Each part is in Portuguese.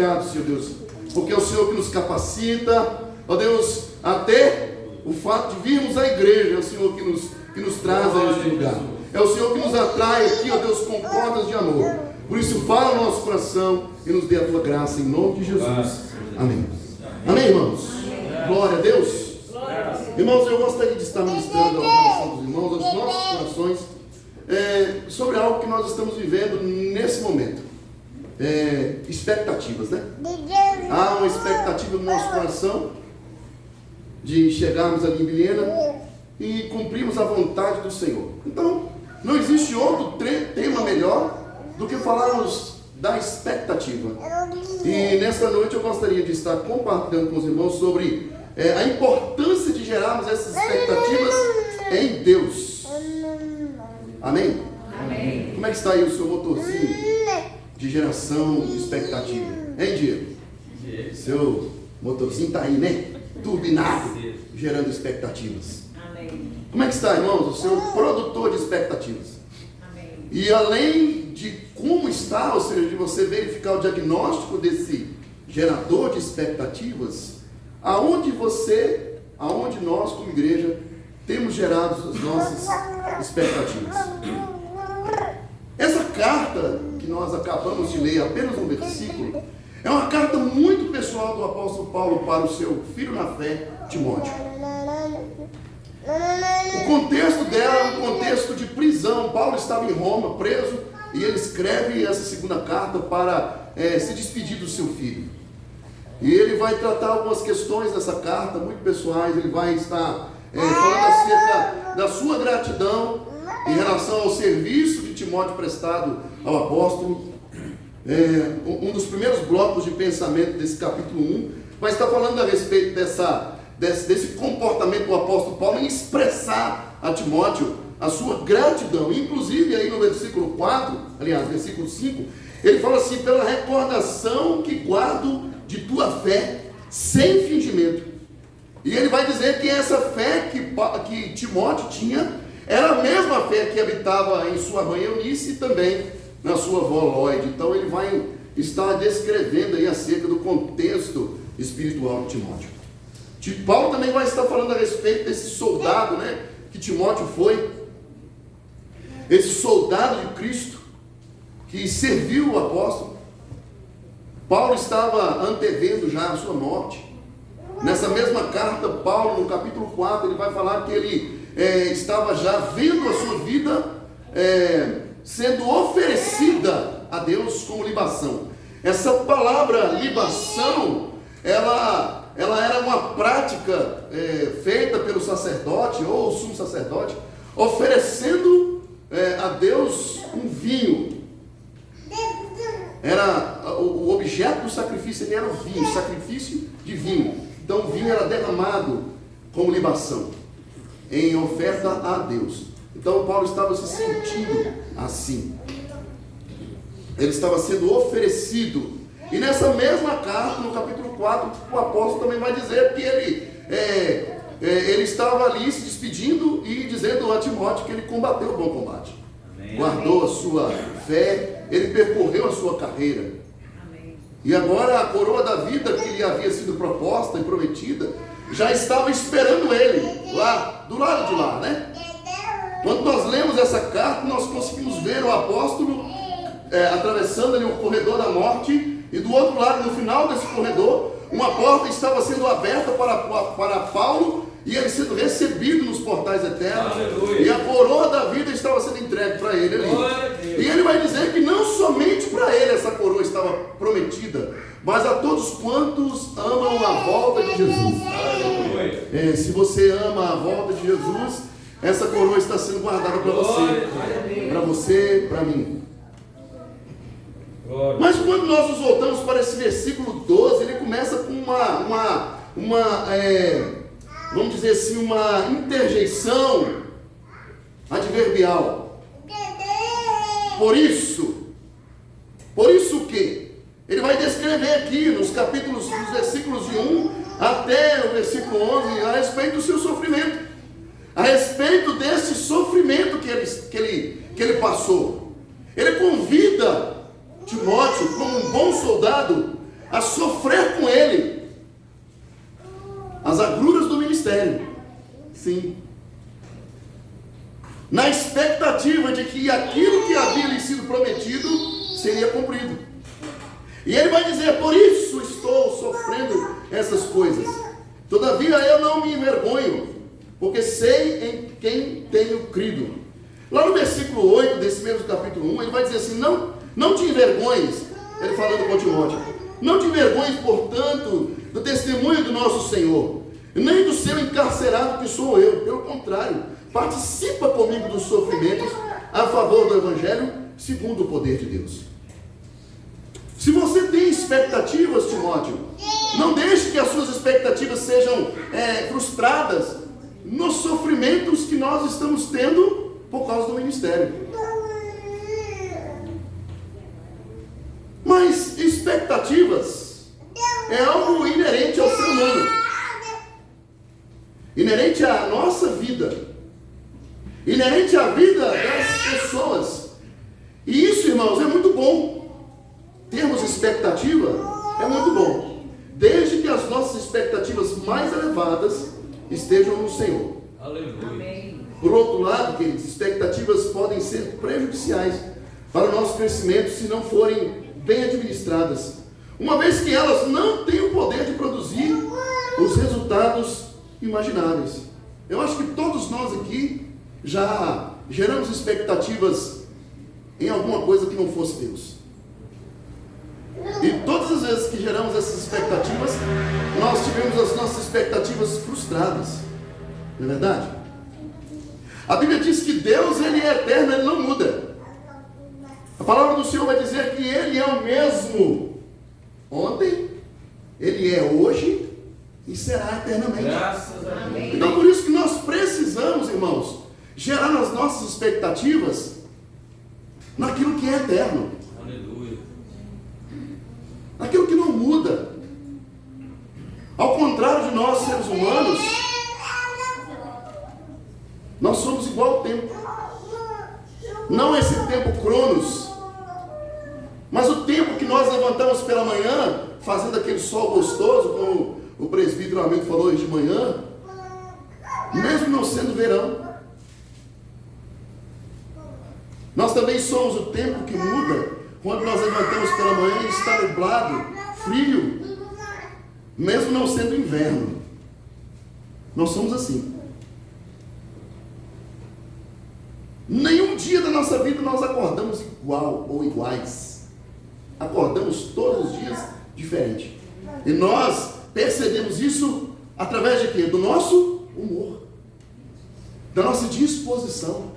obrigado, Senhor Deus, porque é o Senhor que nos capacita, ó Deus, até o fato de virmos à igreja, é o Senhor que nos traz a este lugar. É o Senhor que nos atrai aqui, ó Deus, com cordas de amor. Por isso, fala no nosso coração e nos dê a tua graça, em nome de Jesus. Amém. Amém, irmãos? Glória a Deus. Irmãos, eu gostaria de estar ministrando ao coração dos irmãos, aos nossos corações, sobre algo que nós estamos vivendo nesse momento. Expectativas, né? Há uma expectativa no nosso coração de chegarmos ali em Vilhena e cumprirmos a vontade do Senhor. Então, não existe outro tema melhor do que falarmos da expectativa. E nesta noite eu gostaria de estar compartilhando com os irmãos sobre a importância de gerarmos essas expectativas em Deus. Amém? Amém. Como é que está aí o seu motorzinho de geração de expectativa? Hein, Diego? Seu motorzinho está aí, né? Turbinado, gerando expectativas. Amém. Como é que está, irmãos? O seu produtor de expectativas. Amém. E além de como está, ou seja, de você verificar o diagnóstico desse gerador de expectativas, aonde nós como igreja temos gerado as nossas expectativas. Essa carta que nós acabamos de ler, apenas um versículo, é uma carta muito pessoal do apóstolo Paulo para o seu filho na fé, Timóteo. O contexto dela é um contexto de prisão. Paulo estava em Roma, preso, e ele escreve essa segunda carta para se despedir do seu filho. E ele vai tratar algumas questões dessa carta, muito pessoais. Ele vai estar falando acerca da sua gratidão em relação ao serviço de Timóteo prestado ao apóstolo. Um dos primeiros blocos de pensamento desse capítulo 1 vai estar falando a respeito desse comportamento do apóstolo Paulo em expressar a Timóteo a sua gratidão. Inclusive aí no versículo 4, aliás, versículo 5, ele fala assim: pela recordação que guardo de tua fé sem fingimento. E ele vai dizer que essa fé que Timóteo tinha era a mesma fé que habitava em sua mãe Eunice e também na sua avó Lóide. Então ele vai estar descrevendo aí acerca do contexto espiritual de Timóteo. Paulo também vai estar falando a respeito desse soldado, né, que Timóteo foi, esse soldado de Cristo que serviu o apóstolo. Paulo estava antevendo já a sua morte. Nessa mesma carta, Paulo, no capítulo 4, ele vai falar que ele estava já vendo a sua vida sendo oferecida a Deus como libação. Essa palavra libação, ela era uma prática feita pelo sacerdote ou o sumo sacerdote, oferecendo a Deus um vinho. O objeto do sacrifício era o vinho, sacrifício de vinho. Então o vinho era derramado como libação, em oferta a Deus. Então Paulo estava se sentindo assim. Ele estava sendo oferecido. E nessa mesma carta, no capítulo 4, o apóstolo também vai dizer que ele estava ali se despedindo e dizendo a Timóteo que ele combateu o bom combate. Amém. Guardou a sua fé, ele percorreu a sua carreira. Amém. E agora a coroa da vida que lhe havia sido proposta e prometida já estava esperando ele lá, do lado de lá, né? Quando nós lemos essa carta, nós conseguimos ver o apóstolo atravessando ali o corredor da morte. E do outro lado, no final desse corredor, uma porta estava sendo aberta para Paulo, e ele sendo recebido nos portais eternos. Aleluia. E a coroa da vida estava sendo entregue para ele ali. E ele vai dizer que não somente para ele essa coroa estava prometida, mas a todos quantos amam a volta de Jesus. Se você ama a volta de Jesus, essa coroa está sendo guardada para você, para mim. Mas quando nós nos voltamos para esse versículo 12, ele começa com vamos dizer assim, uma interjeição adverbial. Por isso o que? Ele vai descrever aqui nos versículos de 1 até o versículo 11, a respeito do seu sofrimento, a respeito desse sofrimento que ele passou. Ele convida Timóteo, como um bom soldado, a sofrer com ele as agruras do ministério. Sim. Na expectativa de que aquilo que havia lhe sido prometido seria cumprido. E ele vai dizer: por isso estou sofrendo essas coisas. Todavia eu não me envergonho, porque sei em quem tenho crido. Lá no versículo 8 desse mesmo capítulo 1, ele vai dizer assim: não te envergonhes, ele falando com Timóteo, não te envergonhes, portanto, do testemunho do nosso Senhor, nem do seu encarcerado que sou eu. Pelo contrário, participa comigo dos sofrimentos a favor do Evangelho, segundo o poder de Deus. Se você tem expectativas, Timóteo, não deixe que as suas expectativas sejam frustradas nos sofrimentos que nós estamos tendo por causa do ministério. Mas expectativas é algo inerente ao ser humano, inerente à nossa vida, inerente à vida das pessoas. E isso, irmãos, é muito bom. Termos expectativa é muito bom, desde que as nossas expectativas mais elevadas estejam no Senhor. Aleluia. Por outro lado, queridos, expectativas podem ser prejudiciais para o nosso crescimento se não forem bem administradas, uma vez que elas não têm o poder de produzir os resultados imagináveis. Eu acho que todos nós aqui já geramos expectativas em alguma coisa que não fosse Deus. E todas as vezes que geramos essas expectativas, nós tivemos as nossas expectativas frustradas. Não é verdade? A Bíblia diz que Deus, Ele é eterno, Ele não muda. A palavra do Senhor vai dizer que Ele é o mesmo ontem, Ele é hoje e será eternamente. Graças a Deus. Então por isso que nós precisamos, irmãos, gerar as nossas expectativas naquilo que é eterno. Aleluia. Naquilo que não muda. Ao contrário de nós, seres humanos, nós somos igual ao tempo. Não esse tempo cronos, mas o tempo que nós levantamos pela manhã, fazendo aquele sol gostoso, como o presbítero Hamilton falou hoje de manhã, mesmo não sendo verão. Nós também somos o tempo que muda quando nós levantamos pela manhã e está nublado, frio, mesmo não sendo inverno. Nós somos assim. Nenhum dia da nossa vida nós acordamos igual ou iguais. Acordamos todos os dias diferente. E nós percebemos isso através de quê? Do nosso humor, da nossa disposição.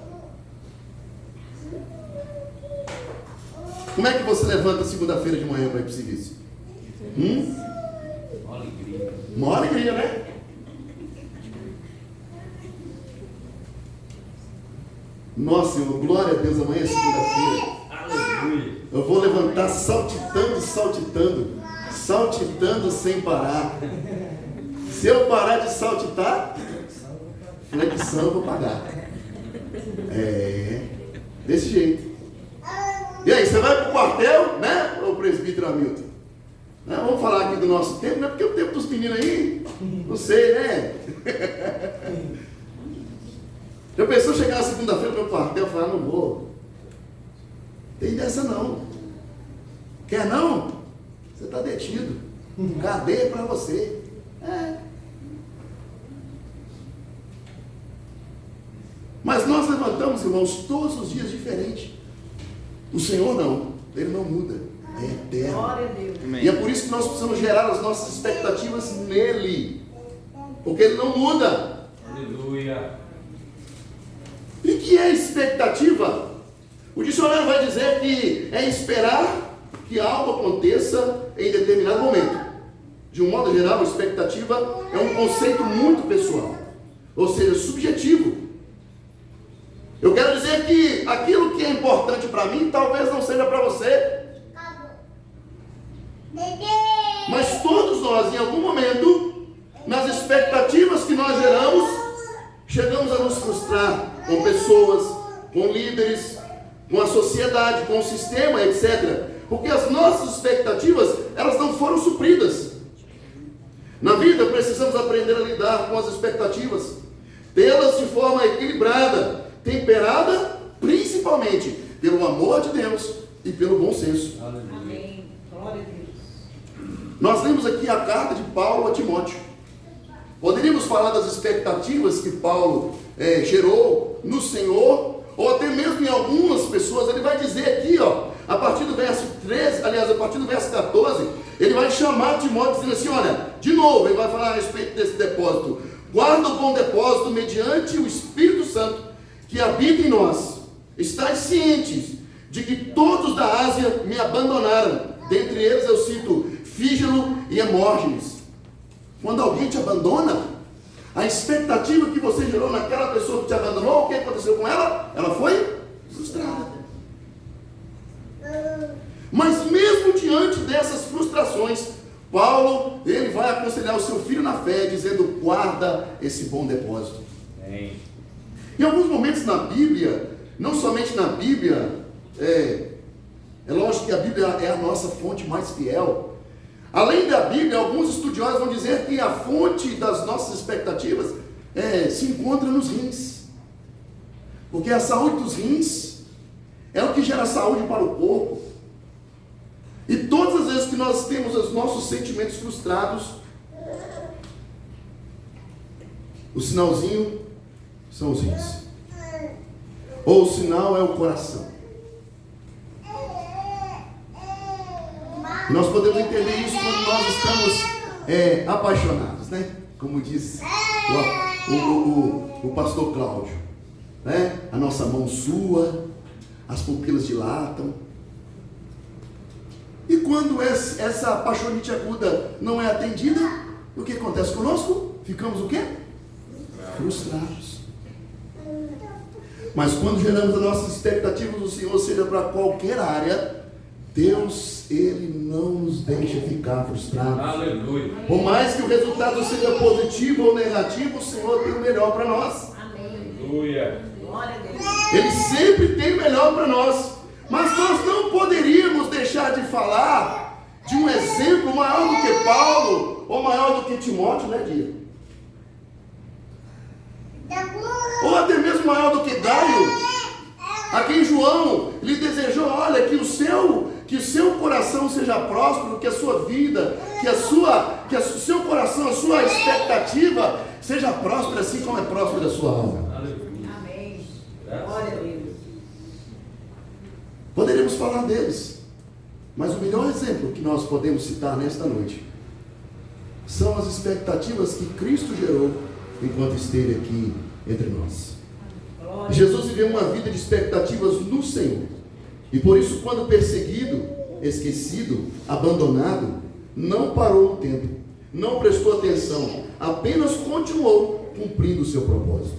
Como é que você levanta segunda-feira de manhã para ir para o serviço? Uma alegria. Uma alegria, né? Nossa, Senhor, glória a Deus, amanhã é segunda-feira. Aleluia. Eu vou levantar saltitando, saltitando, saltitando sem parar. Se eu parar de saltitar, flexão eu vou pagar. Desse jeito. E aí, você vai para o quartel, né, o presbítero Hamilton? Vamos falar aqui do nosso tempo, né? Porque o tempo dos meninos aí, não sei, né? Já pensou chegar na segunda-feira para o quartel e falar: não vou. Tem dessa não. Quer não? Você está detido. Cadeia para você. Mas nós levantamos, irmãos, todos os dias diferentes. O Senhor não. Ele não muda. É eterno. Glória a Deus. E é por isso que nós precisamos gerar as nossas expectativas nele. Porque ele não muda. Aleluia. E que é expectativa? O dicionário vai dizer que é esperar que algo aconteça em determinado momento. De um modo geral, a expectativa é um conceito muito pessoal, ou seja, subjetivo. Eu quero dizer que aquilo que é importante para mim, talvez não seja para você. Mas todos nós, em algum momento, nas expectativas que nós geramos, chegamos a nos frustrar com pessoas, com líderes, com a sociedade, com o sistema, etc. Porque as nossas expectativas, elas não foram supridas. Na vida precisamos aprender a lidar com as expectativas, tê-las de forma equilibrada, temperada principalmente pelo amor de Deus e pelo bom senso. Amém. Glória a Deus. Nós lemos aqui a carta de Paulo a Timóteo. Poderíamos falar das expectativas que Paulo gerou no Senhor, ou até mesmo em algumas pessoas. Ele vai dizer aqui, a partir do verso 13, aliás, a partir do verso 14, ele vai chamar Timóteo dizendo assim, olha, de novo, ele vai falar a respeito desse depósito. Guarda o bom depósito mediante o Espírito Santo que habita em nós. Estais cientes de que todos da Ásia me abandonaram. Dentre eles eu cito Fígelo e Hermógenes. Quando alguém te abandona, a expectativa que você gerou naquela pessoa que te abandonou, o que aconteceu com ela? Ela foi frustrada. Mas mesmo diante dessas frustrações, Paulo, ele vai aconselhar o seu filho na fé, dizendo, guarda esse bom depósito. Amém. Em alguns momentos na Bíblia, não somente na Bíblia, é lógico que a Bíblia é a nossa fonte mais fiel. Além da Bíblia, alguns estudiosos vão dizer que a fonte das nossas expectativas se encontra nos rins. Porque a saúde dos rins é o que gera saúde para o corpo. E todas as vezes que nós temos os nossos sentimentos frustrados, o sinalzinho são os rins. Ou o sinal é o coração. Nós podemos entender isso quando nós estamos apaixonados, né? Como diz o pastor Cláudio, né? A nossa mão sua, as pupilas dilatam. E quando essa apaixonite aguda não é atendida, o que acontece conosco? Ficamos o quê? Frustrados. Mas quando geramos as nossas expectativas do Senhor, seja para qualquer área, Deus, Ele não nos deixa ficar frustrados. Aleluia. Por mais que o resultado seja positivo ou negativo, o Senhor tem o melhor para nós. Amém. Aleluia. Glória a Deus. Ele sempre tem o melhor para nós. Mas nós não poderíamos deixar de falar de um exemplo maior do que Paulo, ou maior do que Timóteo, né, Dia? Ou até mesmo maior do que Gaio, a quem João lhe desejou, olha, que o seu coração seja próspero, que a sua vida, que o seu coração, a sua expectativa seja próspera, assim como é próspera a sua alma. Amém. Glória a Deus. Poderíamos falar deles, mas o melhor exemplo que nós podemos citar nesta noite são as expectativas que Cristo gerou enquanto esteve aqui entre nós. Jesus viveu uma vida de expectativas no Senhor, e por isso, quando perseguido, esquecido, abandonado, não parou no tempo, não prestou atenção, apenas continuou cumprindo o seu propósito.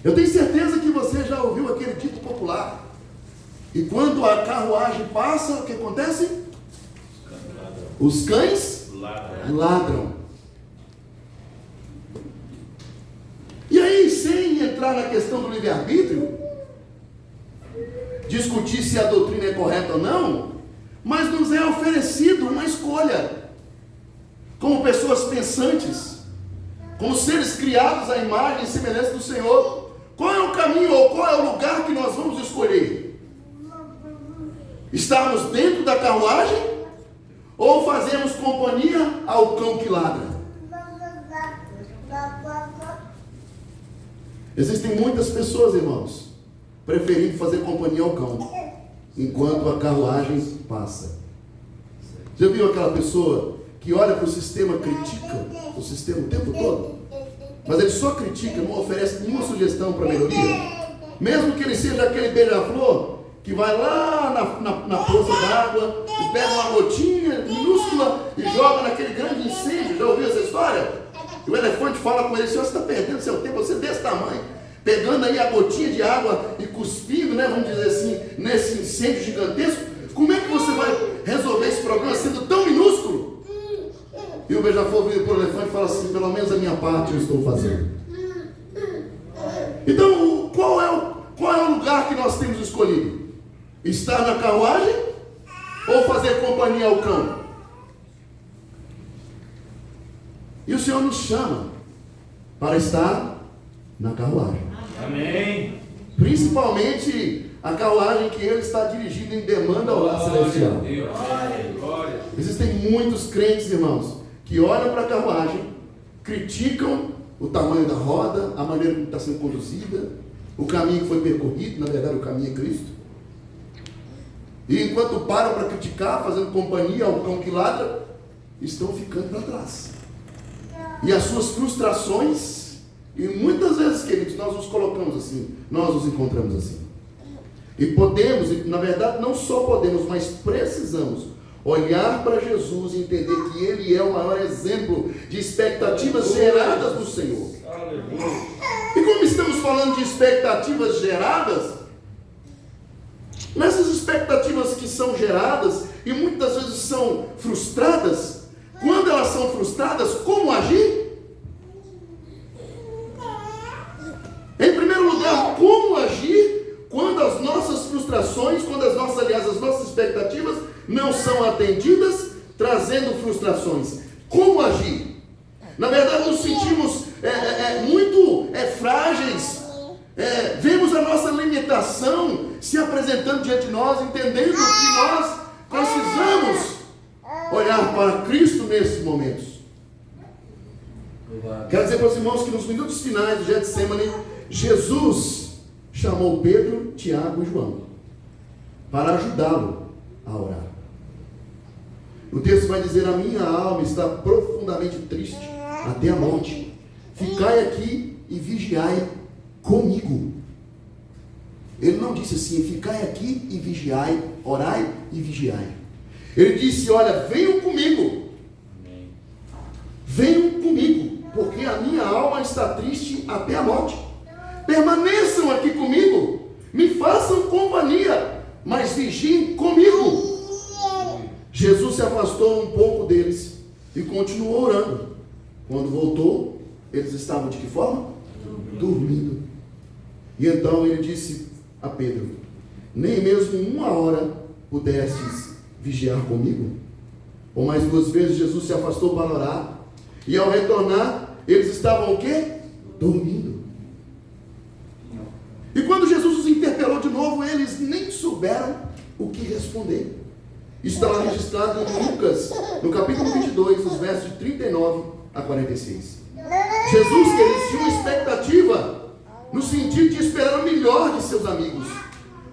Eu tenho certeza que você já ouviu aquele dito popular: e quando a carruagem passa, o que acontece? Os cães ladram. E aí, sem entrar na questão do livre-arbítrio, discutir se a doutrina é correta ou não, mas nos é oferecido uma escolha, como pessoas pensantes, como seres criados à imagem e semelhança do Senhor. Qual é o caminho ou qual é o lugar que nós vamos escolher? Estarmos dentro da carruagem ou fazemos companhia ao cão que ladra? Existem muitas pessoas, irmãos, preferindo fazer companhia ao cão enquanto a carruagem passa. Já viu aquela pessoa que olha para o sistema, critica o sistema o tempo todo, mas ele só critica, não oferece nenhuma sugestão para melhoria? Mesmo que ele seja aquele beija-flor que vai lá na poça d'água e pega uma gotinha minúscula e joga naquele grande incêndio. Já ouviu essa história? E o elefante fala com ele: senhor, você está perdendo seu tempo, você é desse tamanho, pegando aí a gotinha de água e cuspindo, né, vamos dizer assim, nesse incêndio gigantesco. Como é que você vai resolver esse problema sendo tão minúsculo? E o beija-flor vira para o elefante e fala assim: pelo menos a minha parte eu estou fazendo. Então, qual é o lugar que nós temos escolhido? Estar na carruagem ou fazer companhia ao cão? E o Senhor nos chama para estar na carruagem. Amém. Principalmente a carruagem que Ele está dirigindo em demanda ao lar celestial. Existem muitos crentes, irmãos, que olham para a carruagem, criticam o tamanho da roda, a maneira como está sendo conduzida, o caminho que foi percorrido. Na verdade, o caminho é Cristo. E enquanto param para criticar, fazendo companhia ao cão que ladra, estão ficando para trás. E as suas frustrações, e muitas vezes, queridos, nós nos colocamos assim, nós nos encontramos assim. E podemos, e na verdade não só podemos, mas precisamos olhar para Jesus e entender que Ele é o maior exemplo de expectativas geradas do Senhor. E como estamos falando de expectativas geradas, nessas expectativas que são geradas e muitas vezes são frustradas, quando elas são frustradas, como agir? Em primeiro lugar, como agir quando as nossas frustrações, as nossas expectativas não são atendidas, trazendo frustrações? Como agir? Na verdade, nos sentimos muito frágeis, vemos a nossa limitação se apresentando diante de nós, entendendo que nós precisamos olhar para Cristo nesses momentos. Quero dizer para os irmãos que nos minutos finais do Getsemane, Jesus chamou Pedro, Tiago e João para ajudá-lo a orar. O texto vai dizer: a minha alma está profundamente triste até a morte. Ficai aqui e vigiai comigo. Ele não disse assim: ficai aqui e vigiai, orai e vigiai. Ele disse: olha, venham comigo. Venham comigo, porque a minha alma está triste até a morte. Permaneçam aqui comigo, me façam companhia, mas vigiem comigo. Jesus se afastou um pouco deles e continuou orando. Quando voltou, eles estavam de que forma? Dormindo. E então ele disse a Pedro: nem mesmo uma hora pudestes vigiar comigo? Por mais 2 vezes Jesus se afastou para orar, e ao retornar, eles estavam o quê? Dormindo. E quando Jesus os interpelou de novo, eles nem souberam o que responder. Isso está lá registrado em Lucas, no capítulo 22, nos versos de 39 a 46. Jesus, que eles tinham uma expectativa, no sentido de esperar o melhor de seus amigos,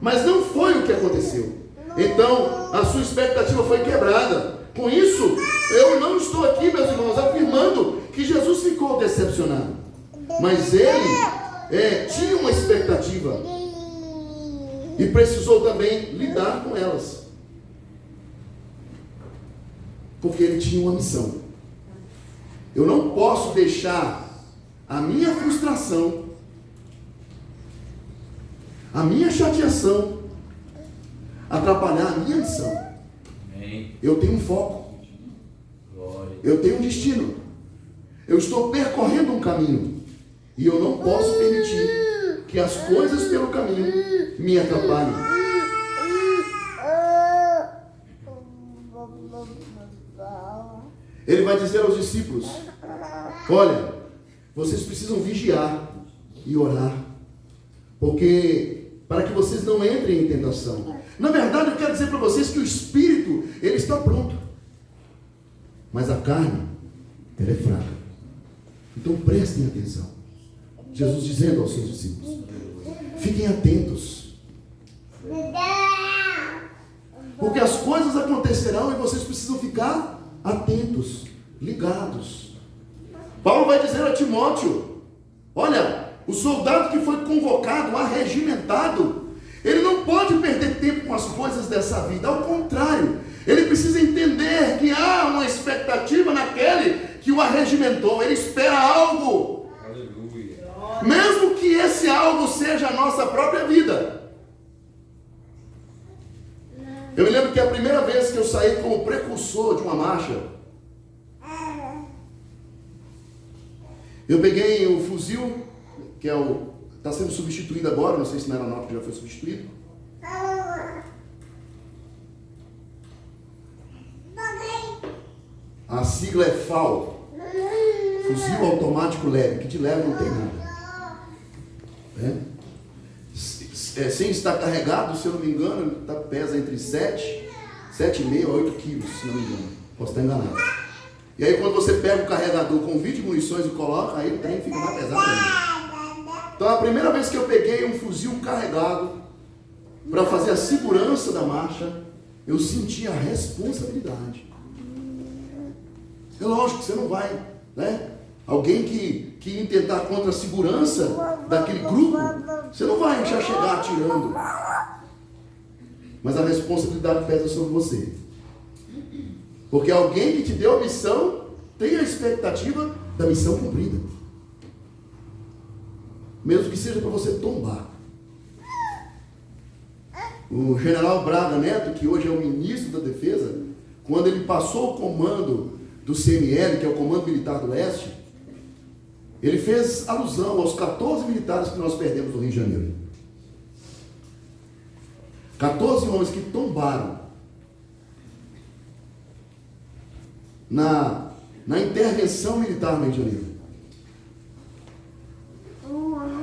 mas não foi o que aconteceu. Então, a sua expectativa foi quebrada. Com isso, eu não estou aqui, meus irmãos, afirmando que Jesus ficou decepcionado, mas ele tinha uma expectativa e precisou também lidar com elas, porque ele tinha uma missão. Eu não posso deixar a minha frustração, a minha chateação atrapalhar a minha missão. Eu tenho um foco, eu tenho um destino, eu estou percorrendo um caminho, e eu não posso permitir que as coisas pelo caminho me atrapalhem. Ele vai dizer aos discípulos: olha, vocês precisam vigiar e orar, porque para que vocês não entrem em tentação. Na verdade, eu quero dizer para vocês que o espírito, ele está pronto, mas a carne, ela é fraca. Então prestem atenção. Jesus dizendo aos seus discípulos: fiquem atentos, porque as coisas acontecerão e vocês precisam ficar atentos, ligados. Paulo vai dizer a Timóteo: olha, o soldado que foi convocado, arregimentado, ele não pode perder tempo com as coisas dessa vida. Ao contrário, ele precisa entender que há uma expectativa naquele que o arregimentou. Ele espera algo, mesmo que esse algo seja a nossa própria vida. Eu me lembro que a primeira vez que eu saí como precursor de uma marcha, eu peguei o fuzil, que está sendo substituído agora, não sei se na aeronáutica já foi substituído. A sigla é FAL, fuzil automático leve, que de leve não tem nada. Sem estar carregado, se eu não me engano, pesa entre 7,5 a 8 quilos, se não me engano. Posso estar enganado. E aí quando você pega o carregador com 20 munições e coloca, aí o trem fica mais pesado ainda. Então a primeira vez que eu peguei um fuzil carregado para fazer a segurança da marcha, eu senti a responsabilidade. É lógico que você não vai, né? Alguém que intentar contra a segurança daquele grupo, você não vai já chegar atirando. Mas a responsabilidade pesa sobre você. Porque alguém que te deu a missão tem a expectativa da missão cumprida. Mesmo que seja para você tombar. O general Braga Neto, que hoje é o ministro da Defesa, quando ele passou o comando do CML, que é o Comando Militar do Leste, ele fez alusão aos 14 militares que nós perdemos no Rio de Janeiro. 14 homens que tombaram na intervenção militar no Rio de Janeiro.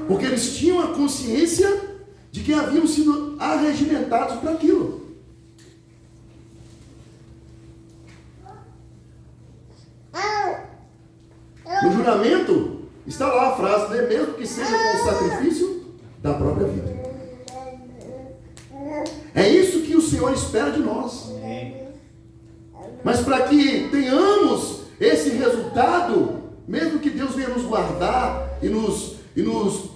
Porque eles tinham a consciência de que haviam sido arregimentados para aquilo. No juramento está lá a frase, né? Mesmo que seja com o sacrifício da própria vida. É isso que o Senhor espera de nós. Mas para que tenhamos esse resultado, mesmo que Deus venha nos guardar e nos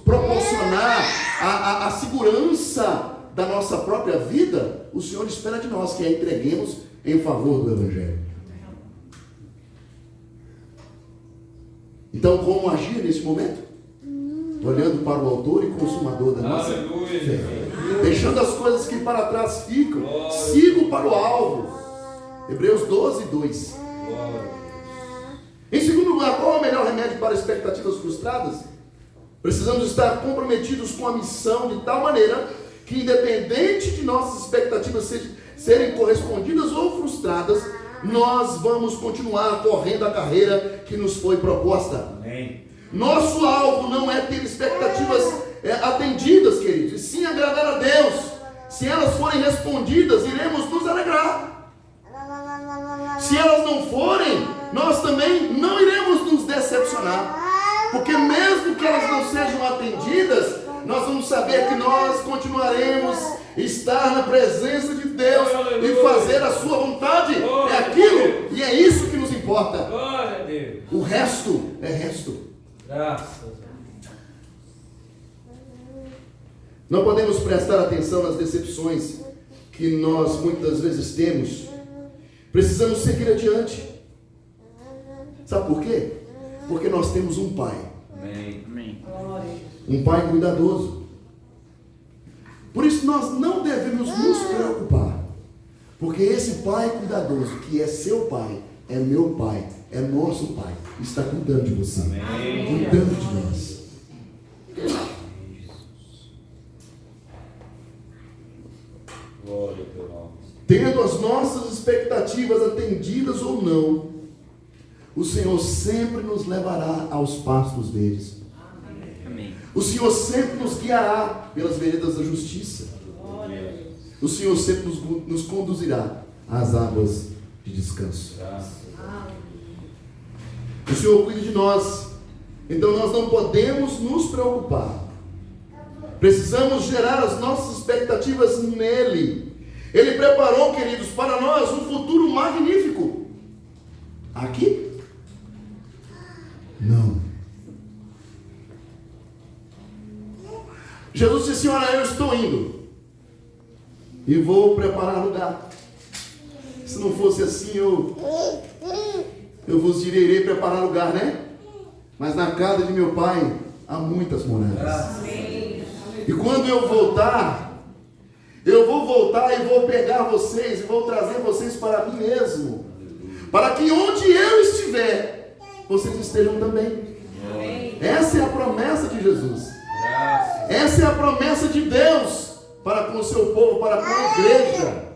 proporcionar a segurança da nossa própria vida, o Senhor espera de nós que a entreguemos em favor do Evangelho. Então, como agir nesse momento? Olhando para o autor e consumador da nossa fé. Deixando as coisas que para trás ficam, sigo para o alvo. Hebreus 12, 2. Em segundo lugar, qual é o melhor remédio para expectativas frustradas? Precisamos estar comprometidos com a missão de tal maneira que, independente de nossas expectativas serem correspondidas ou frustradas, nós vamos continuar correndo a carreira que nos foi proposta. Amém. Nosso alvo não é ter expectativas atendidas, queridos, e sim agradar a Deus. Se elas forem respondidas, iremos nos alegrar. Se elas não forem, nós também não iremos nos decepcionar. Porque mesmo que elas não sejam atendidas, nós vamos saber que nós continuaremos estar na presença de Deus e fazer a sua vontade. É aquilo e é isso que nos importa. O resto é resto. Não podemos prestar atenção nas decepções que nós muitas vezes temos. Precisamos seguir adiante. Sabe por quê? Porque nós temos um Pai. Amém. Um Pai cuidadoso. Por isso nós não devemos nos preocupar. Porque esse Pai cuidadoso, que é seu Pai, é meu Pai, é nosso Pai, está cuidando de você. Amém. Cuidando de nós. Tendo as nossas expectativas atendidas ou não, o Senhor sempre nos levará aos pastos verdes. Amém. O Senhor sempre nos guiará pelas veredas da justiça. O Senhor sempre nos conduzirá às águas de descanso. O Senhor cuida de nós. Então nós não podemos nos preocupar. Precisamos gerar as nossas expectativas nele. Ele preparou, queridos, para nós um futuro magnífico. Aqui? Não. Jesus disse assim: olha, eu estou indo e vou preparar lugar. Se não fosse assim, eu vos diria, irei preparar lugar, né? Mas na casa de meu pai há muitas moradas. E quando eu voltar, eu vou voltar e vou pegar vocês e vou trazer vocês para mim mesmo, para que onde eu estiver, vocês estejam também. Essa é a promessa de Jesus. Essa é a promessa de Deus para com o seu povo, para com a igreja.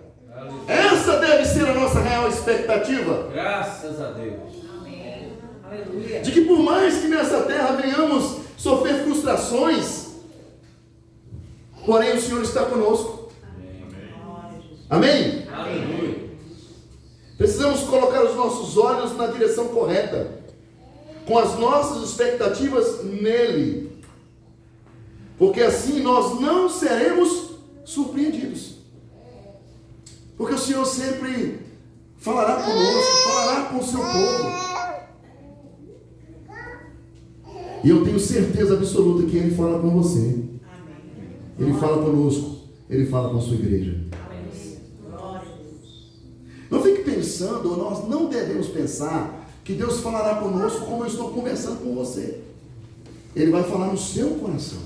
Essa deve deve ser a nossa real expectativa? Graças a Deus. Amém. Aleluia. De que por mais que nessa terra venhamos sofrer frustrações, porém o Senhor está conosco. Glória a Jesus. Amém? Aleluia. Precisamos colocar os nossos olhos na direção correta, com as nossas expectativas nele, porque assim nós não seremos surpreendidos, porque o Senhor sempre falará conosco, falará com o seu povo, e eu tenho certeza absoluta que Ele fala com você, Amém. Ele fala conosco, Ele fala com a sua igreja. Aleluia. Glória a Deus. Não fique pensando, ou nós não devemos pensar que Deus falará conosco como eu estou conversando com você. Ele vai falar no seu coração.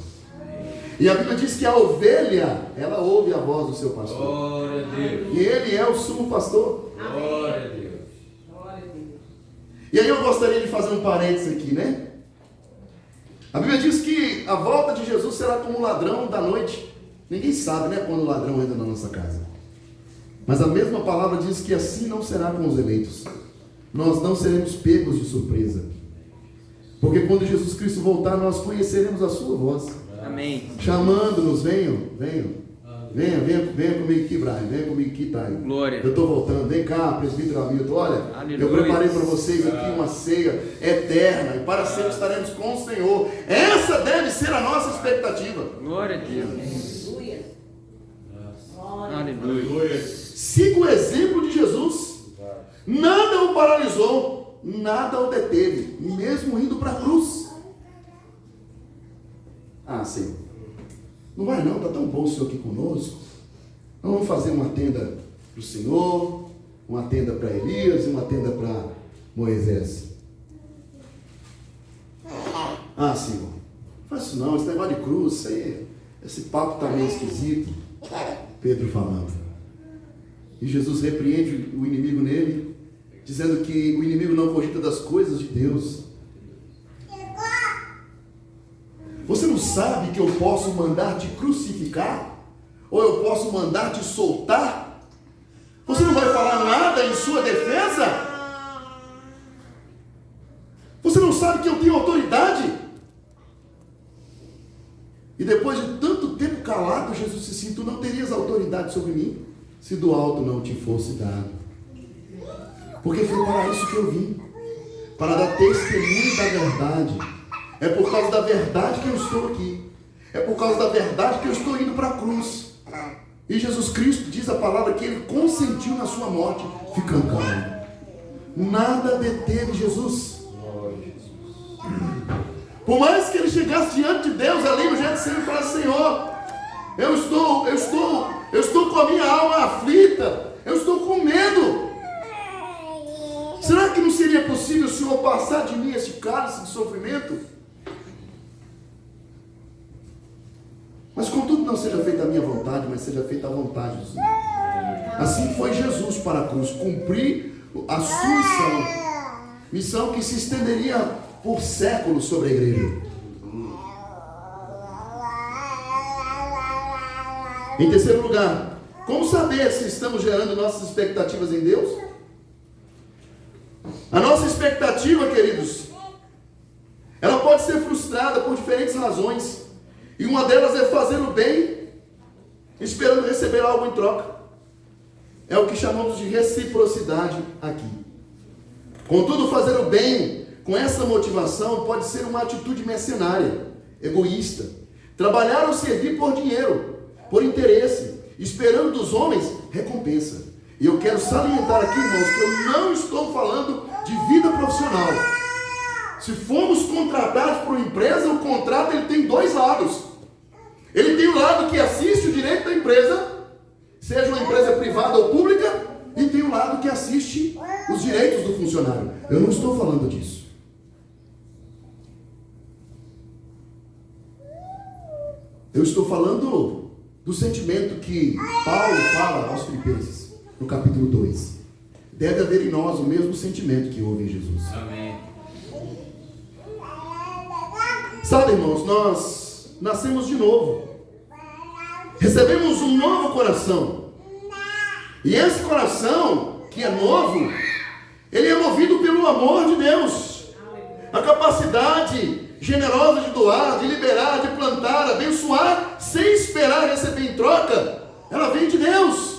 E a Bíblia diz que a ovelha, ela ouve a voz do seu pastor. Glória a Deus. E ele é o sumo pastor. Glória a Deus. Glória a Deus. E aí eu gostaria de fazer um parênteses aqui, né? A Bíblia diz que a volta de Jesus será como um ladrão da noite. Ninguém sabe, né, quando o ladrão entra na nossa casa. Mas a mesma palavra diz que assim não será com os eleitos. Nós não seremos pegos de surpresa. Porque quando Jesus Cristo voltar, nós conheceremos a sua voz. Amém. Chamando-nos, venham. Venha comigo aqui, Brian. Venha comigo aqui, Thay. Glória. Eu estou voltando. Vem cá, presbítero Hamilton. Olha, Aleluia. eu preparei para vocês aqui uma ceia eterna. E para sempre estaremos com o Senhor. Essa deve ser a nossa expectativa. Glória a Deus. Aleluia. Glória. Aleluia. Siga o exemplo de Jesus. Nada o paralisou, nada o deteve, mesmo indo para a cruz. Ah, Senhor, não vai não, está tão bom o Senhor aqui conosco. Nós vamos fazer uma tenda para o Senhor, uma tenda para Elias e uma tenda para Moisés. Ah, Senhor, não faz isso não, esse negócio de cruz, isso aí, esse papo está meio esquisito. Pedro falando. E Jesus repreende o inimigo nele, dizendo que o inimigo não cogita das coisas de Deus. Você não sabe que eu posso mandar te crucificar? Ou eu posso mandar te soltar? Você não vai falar nada em sua defesa? Você não sabe que eu tenho autoridade? E depois de tanto tempo calado, Jesus disse assim: tu não terias autoridade sobre mim, se do alto não te fosse dado. Porque foi para isso que eu vim, para dar testemunho da verdade. É por causa da verdade que eu estou aqui. É por causa da verdade que eu estou indo para a cruz. E Jesus Cristo diz a palavra que Ele consentiu na sua morte, ficando calmo. Nada deteve Jesus. Por mais que Ele chegasse diante de Deus ali no Getsemane e falasse: Senhor, eu estou com a minha alma aflita, eu estou com medo. Será que não seria possível o Senhor passar de mim esse cálice de sofrimento? Mas contudo não seja feita a minha vontade, mas seja feita a vontade do Senhor. Assim foi Jesus para a cruz, cumprir a sua missão que se estenderia por séculos sobre a igreja. Em terceiro lugar, como saber se estamos gerando nossas expectativas em Deus? A nossa expectativa, queridos, ela pode ser frustrada por diferentes razões. E uma delas é fazer o bem, esperando receber algo em troca. É o que chamamos de reciprocidade aqui. Contudo, fazer o bem com essa motivação pode ser uma atitude mercenária, egoísta. Trabalhar ou servir por dinheiro, por interesse, esperando dos homens recompensa. E eu quero salientar aqui, irmãos, que eu não estou falando de vida profissional. Se formos contratados por uma empresa, o contrato ele tem dois lados. Ele tem o lado que assiste o direito da empresa, seja uma empresa privada ou pública, e tem o lado que assiste os direitos do funcionário. Eu não estou falando disso. Eu estou falando do sentimento que Paulo fala aos Filipenses, no capítulo 2. Deve haver em nós o mesmo sentimento que houve em Jesus. Amém. Sabe, irmãos, nós nascemos de novo. Recebemos um novo coração. E esse coração, que é novo, ele é movido pelo amor de Deus. A capacidade generosa de doar, de liberar, de plantar, abençoar, sem esperar receber em troca, ela vem de Deus.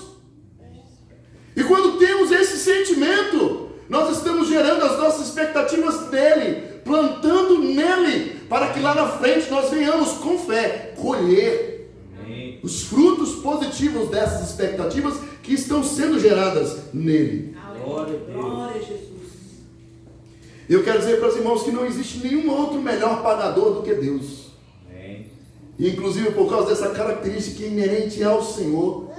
E quando temos esse sentimento, nós estamos gerando as nossas expectativas nele, plantando nele, para que lá na frente nós venhamos com fé colher os frutos positivos dessas expectativas que estão sendo geradas nele. Glória a Deus. Glória a Jesus. Eu quero dizer para os irmãos que não existe nenhum outro melhor pagador do que Deus. E inclusive por causa dessa característica inerente ao Senhor,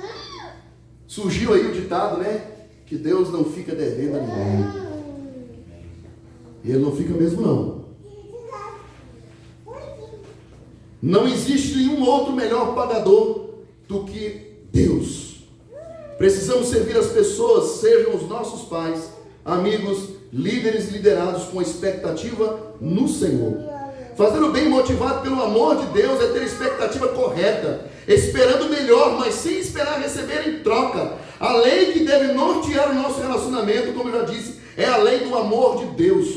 surgiu aí o ditado, né? Que Deus não fica devendo a ninguém. E Ele não fica mesmo não. Não existe nenhum outro melhor pagador do que Deus. Precisamos servir as pessoas, sejam os nossos pais, amigos, líderes e liderados com expectativa no Senhor. Fazer o bem motivado pelo amor de Deus é ter expectativa correta, esperando o melhor, mas sem esperar receber em troca. A lei que deve nortear o nosso relacionamento, como eu já disse, é a lei do amor de Deus.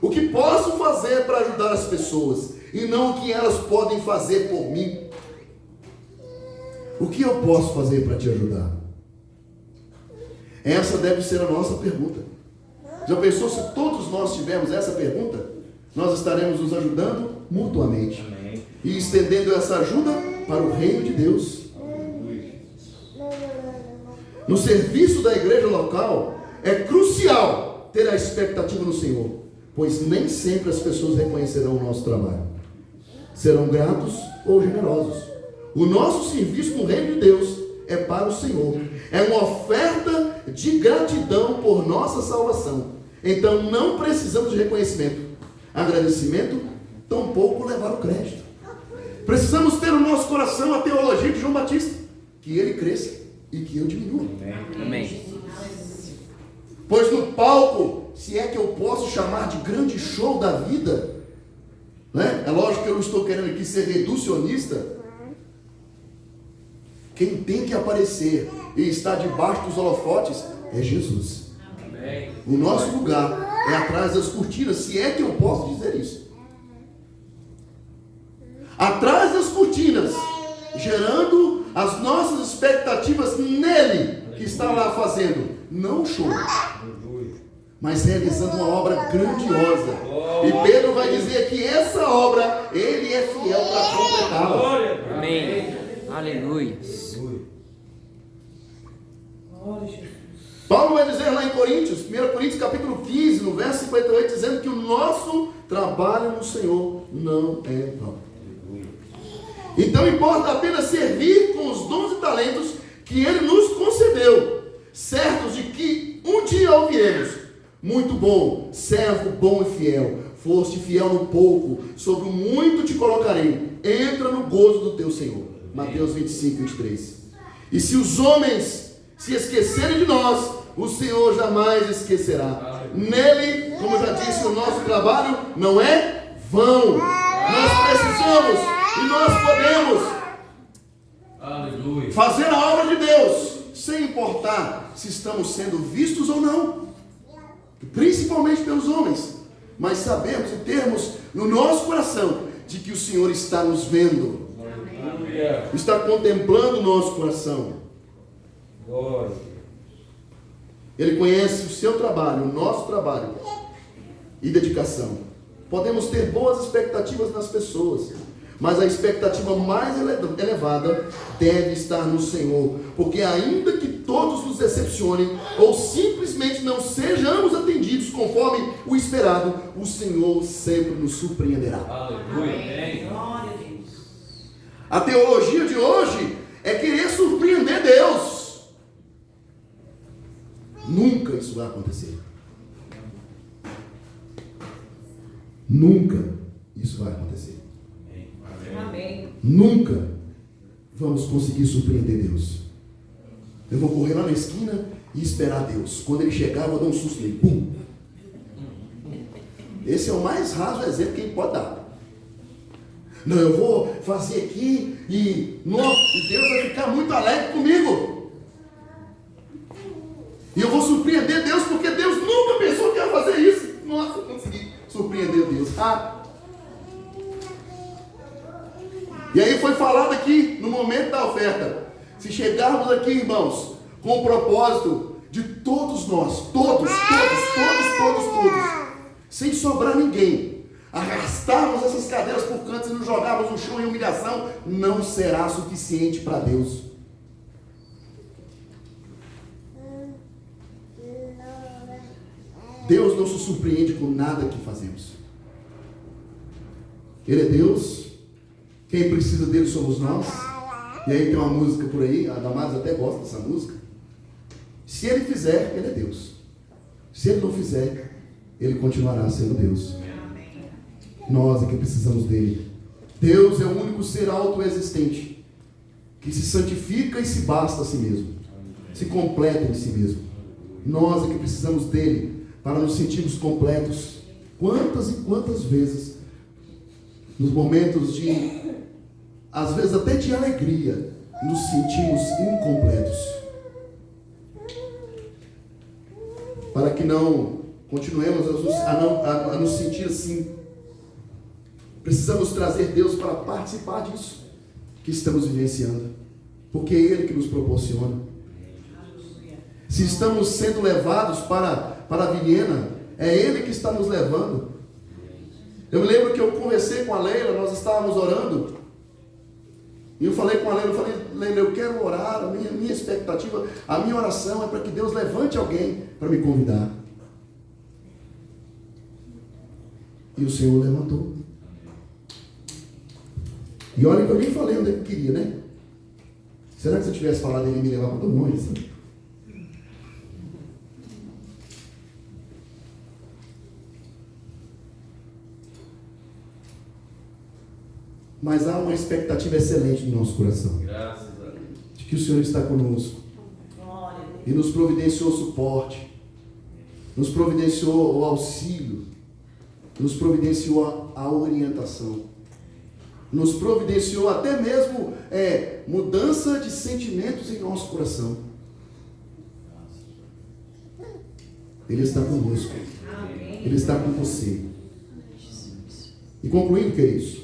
O que posso fazer para ajudar as pessoas e não o que elas podem fazer por mim. O que eu posso fazer para te ajudar? Essa deve ser a nossa pergunta. Já pensou se todos nós tivermos essa pergunta? Nós estaremos nos ajudando mutuamente. Amém. E estendendo essa ajuda para o reino de Deus. No serviço da igreja local, é crucial ter a expectativa no Senhor, pois nem sempre as pessoas reconhecerão o nosso trabalho. Serão gratos ou generosos. O nosso serviço no reino de Deus é para o Senhor. É uma oferta de gratidão por nossa salvação. Então não precisamos de reconhecimento, agradecimento, tampouco levar o crédito. Precisamos ter no nosso coração a teologia de João Batista, que ele cresça e que eu diminua. Amém. Pois no palco, se é que eu posso chamar de grande show da vida, né? É lógico que eu não estou querendo aqui ser reducionista. Quem tem que aparecer e estar debaixo dos holofotes é Jesus. Amém. O nosso lugar é atrás das cortinas, se é que eu posso dizer isso. Atrás das cortinas, gerando as nossas expectativas nele, que está lá fazendo, não show, mas realizando uma obra grandiosa. E Pedro vai dizer que essa obra, ele é fiel para completá-la. Amém. Aleluia. Paulo vai dizer lá em Coríntios, 1 Coríntios capítulo 15, no verso 58, dizendo que o nosso trabalho no Senhor não é vão. Então importa apenas servir com os dons e talentos que Ele nos concedeu, certos de que um dia ouviremos: muito bom, servo bom e fiel, foste fiel no pouco, sobre o muito te colocarei, entra no gozo do teu Senhor. Mateus 25, 23. E se os homens se esquecerem de nós, o Senhor jamais esquecerá. Nele, como eu já disse, o nosso trabalho não é vão. Nós precisamos e nós podemos fazer a obra de Deus, sem importar se estamos sendo vistos ou não, principalmente pelos homens, mas sabemos e termos no nosso coração de que o Senhor está nos vendo, está contemplando o nosso coração. Ele conhece o seu trabalho, o nosso trabalho e dedicação. Podemos ter boas expectativas nas pessoas, mas a expectativa mais elevada deve estar no Senhor, porque ainda que todos nos decepcionem ou simplesmente não sejamos atendidos conforme o esperado, o Senhor sempre nos surpreenderá. Aleluia. Glória a Deus. A teologia de hoje é querer surpreender Deus. Nunca isso vai acontecer. Nunca isso vai acontecer. Amém. Nunca vamos conseguir surpreender Deus. Eu vou correr lá na esquina e esperar Deus. Quando Ele chegar, eu vou dar um susto nele. Pum! Esse é o mais raso exemplo que Ele pode dar. Não, eu vou fazer aqui e Deus vai ficar muito alegre comigo. Nossa, eu consegui surpreender Deus. E aí foi falado aqui no momento da oferta. Se chegarmos aqui, irmãos, com o propósito de todos nós, todos, sem sobrar ninguém, arrastarmos essas cadeiras por cantos e nos jogarmos no chão em humilhação, não será suficiente para Deus. Deus não se surpreende com nada que fazemos. Ele é Deus. Quem precisa dele somos nós. E aí tem uma música por aí, a Damares até gosta dessa música. Se ele fizer, ele é Deus. Se ele não fizer, ele continuará sendo Deus. Nós é que precisamos dele. Deus é o único ser autoexistente, que se santifica e se basta a si mesmo, se completa em si mesmo. Nós é que precisamos dele para nos sentirmos completos. Quantas e quantas vezes, nos momentos de, às vezes até de alegria, nos sentimos incompletos. Para que não continuemos a nos sentir assim, precisamos trazer Deus para participar disso que estamos vivenciando, porque é Ele que nos proporciona. Se estamos sendo levados para a Vilhena, é Ele que está nos levando. Eu me lembro que eu conversei com a Leila, nós estávamos orando, e eu falei com a Leila, Leila, eu quero orar, a minha expectativa, a minha oração é para que Deus levante alguém para me convidar. E o Senhor levantou. E olha que eu nem falei onde eu queria, né? Será que se eu tivesse falado, ele me levava para o longe, sabe? Mas há uma expectativa excelente no nosso coração. Graças a Deus. De que o Senhor está conosco. E nos providenciou o suporte. Nos providenciou o auxílio. Nos providenciou a orientação. Nos providenciou até mesmo mudança de sentimentos em nosso coração. Ele está conosco. Ele está com você. E concluindo, queridos,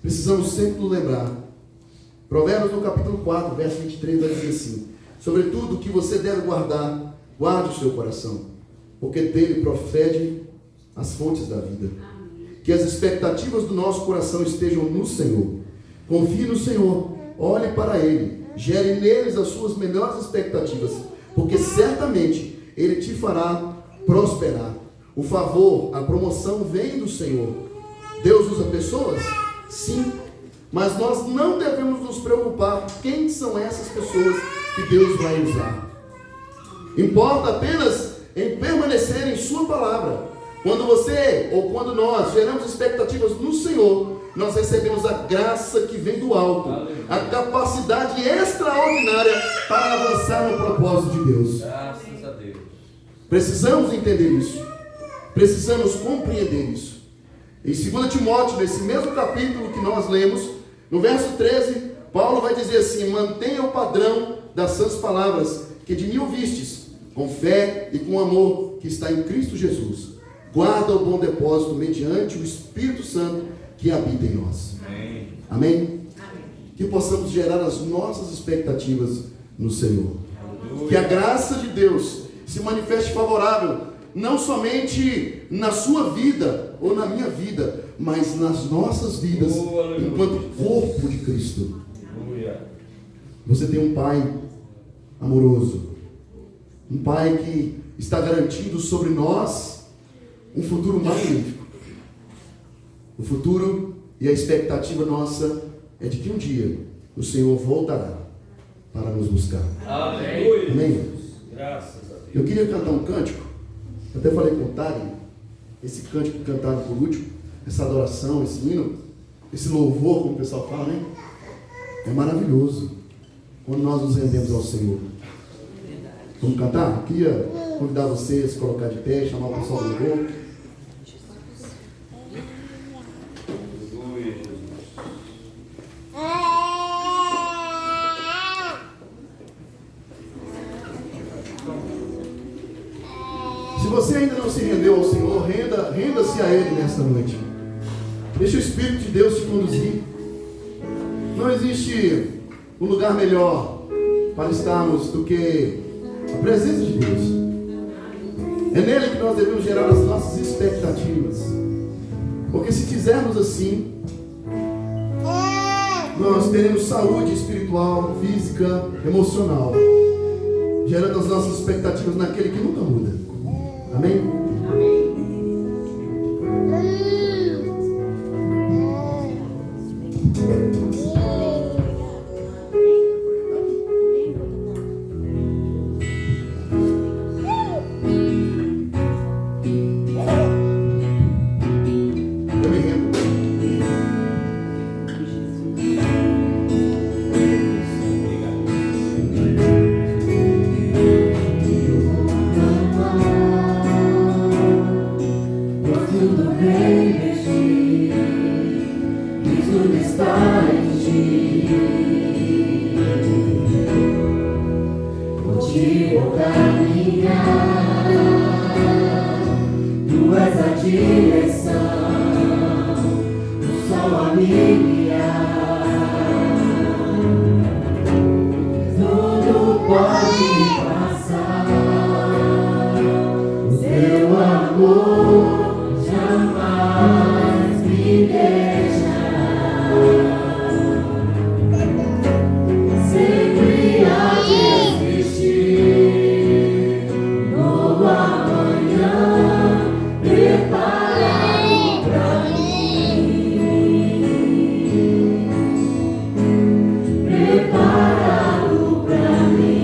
precisamos sempre nos lembrar. Provérbios no capítulo 4, verso 23, vai dizer assim: sobretudo o que você deve guardar, guarde o seu coração, porque dele procede as fontes da vida. Que as expectativas do nosso coração estejam no Senhor. Confie no Senhor, olhe para Ele, gere neles as suas melhores expectativas, porque certamente Ele te fará prosperar. O favor, a promoção vem do Senhor. Deus usa pessoas? Sim, mas nós não devemos nos preocupar quem são essas pessoas que Deus vai usar. Importa apenas em permanecer em sua palavra. Quando você ou quando nós geramos expectativas no Senhor, nós recebemos a graça que vem do alto, a capacidade extraordinária para avançar no propósito de Deus. Graças a Deus. Precisamos entender isso. Precisamos compreender isso. Em 2 Timóteo, nesse mesmo capítulo que nós lemos, no verso 13, Paulo vai dizer assim: mantenha o padrão das santas palavras que de mim ouvistes, com fé e com amor que está em Cristo Jesus. Guarda o bom depósito mediante o Espírito Santo que habita em nós. Amém? Amém? Que possamos gerar as nossas expectativas no Senhor. Aleluia. Que a graça de Deus se manifeste favorável, não somente na sua vida ou na minha vida, mas nas nossas vidas, enquanto corpo de Cristo. Você tem um Pai amoroso, um Pai que está garantindo sobre nós um futuro magnífico. O futuro e a expectativa nossa é de que um dia o Senhor voltará para nos buscar. Amém. Amém? Graças a Deus. Eu queria cantar um cântico. Eu até falei com o Tari, esse cântico que cantaram por último, essa adoração, esse hino, esse louvor, como o pessoal fala, né? É maravilhoso quando nós nos rendemos ao Senhor. Vamos cantar? Eu queria convidar vocês a se colocar de pé, chamar o pessoal do louvor. Se você ainda não se rendeu ao Senhor, renda. a Ele nesta noite. Deixa o Espírito de Deus te conduzir. Não existe um lugar melhor para estarmos do que a presença de Deus. É nele que nós devemos gerar as nossas expectativas. Porque se fizermos assim, nós teremos saúde espiritual, física, emocional, gerando as nossas expectativas naquele que nunca muda. Amém? Amém. Eu me rendo. Tudo bem de ti, e tudo está em ti. Motivo pra caminhar, tu és a direção, o sol a me guiar. Tudo pode passar, o teu amor jamais me deixará. Sempre há de existir novo amanhã preparado pra mim, preparado pra mim.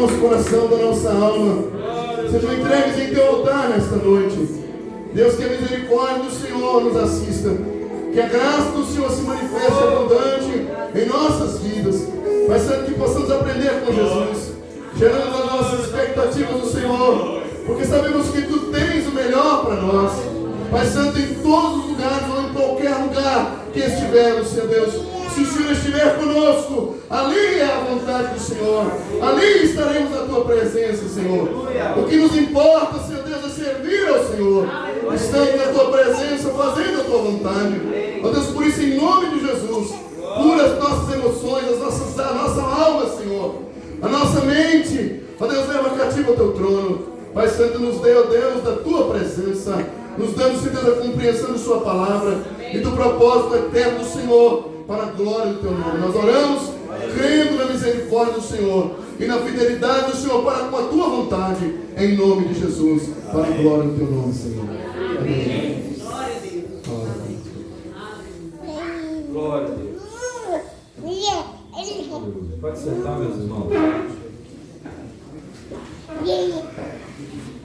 nosso coração, da nossa alma, sejam entregues em teu altar nesta noite. Deus, que a misericórdia do Senhor nos assista, que a graça do Senhor se manifeste abundante em nossas vidas. Pai Santo, que possamos aprender com Jesus, gerando as nossas expectativas do Senhor, porque sabemos que Tu tens o melhor para nós. Pai Santo, em todos os lugares ou em qualquer lugar que estivermos, Senhor Deus, se o Senhor estiver conosco, ali é a vontade do Senhor, ali estaremos na Tua presença, Senhor. O que nos importa, Senhor Deus, é servir ao Senhor, estando na Tua presença, fazendo a Tua vontade. Ó Deus, por isso, em nome de Jesus, cura as nossas emoções, a nossa alma, Senhor, a nossa mente. Ó Deus, leva cativo ao Teu trono. Pai Santo, nos dê, ó Deus, da Tua presença, nos dando, Senhor Deus, a compreensão de Sua palavra e do propósito eterno do Senhor, para a glória do Teu nome. Nós oramos crendo na misericórdia do Senhor e na fidelidade do Senhor para com a Tua vontade, em nome de Jesus, para a glória do Teu nome, Senhor. Amém. Glória a Deus. Pode sentar, meus irmãos.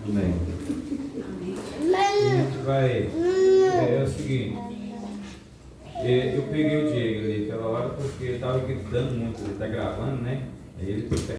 Amém. A gente vai. É o seguinte. Eu peguei o Diego ali aquela hora porque ele estava gritando muito. Ele está gravando, né? Aí ele